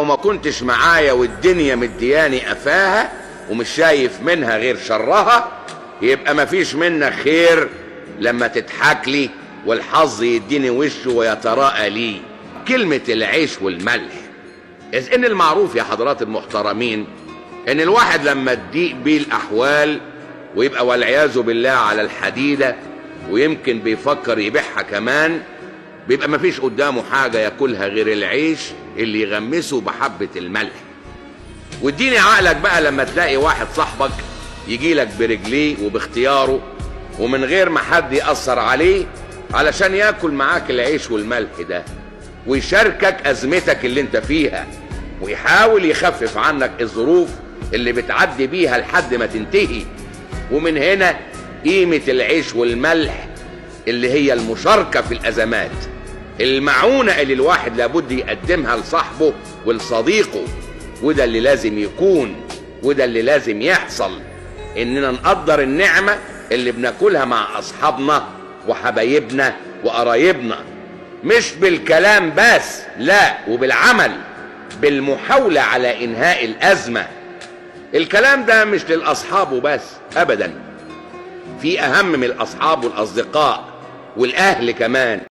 ما كنتش معايا والدنيا مدياني قفاها ومش شايف منها غير شرها، يبقى مفيش منك خير لما تضحك لي والحظ يديني وشه ويتراءى لي. كلمة العيش والملح، إذ إن المعروف يا حضرات المحترمين إن الواحد لما تضيق بيه الأحوال ويبقى والعياذ بالله على الحديدة ويمكن بيفكر يبيعها كمان، بيبقى مفيش قدامه حاجة ياكلها غير العيش اللي يغمسه بحبة الملح. واديني عقلك بقى لما تلاقي واحد صاحبك يجيلك برجليه وباختياره ومن غير ما حد يأثر عليه علشان ياكل معاك العيش والملح ده، ويشاركك أزمتك اللي انت فيها، ويحاول يخفف عنك الظروف اللي بتعدي بيها لحد ما تنتهي. ومن هنا قيمة العيش والملح اللي هي المشاركة في الأزمات، المعونة اللي الواحد لابد يقدمها لصاحبه ولصديقه. وده اللي لازم يكون، وده اللي لازم يحصل، إننا نقدر النعمة اللي بناكلها مع أصحابنا وحبايبنا وقرايبنا، مش بالكلام بس، لا، وبالعمل، بالمحاولة على إنهاء الأزمة. الكلام ده مش للأصحاب وبس أبدا، في أهم من الأصحاب والأصدقاء والأهل كمان.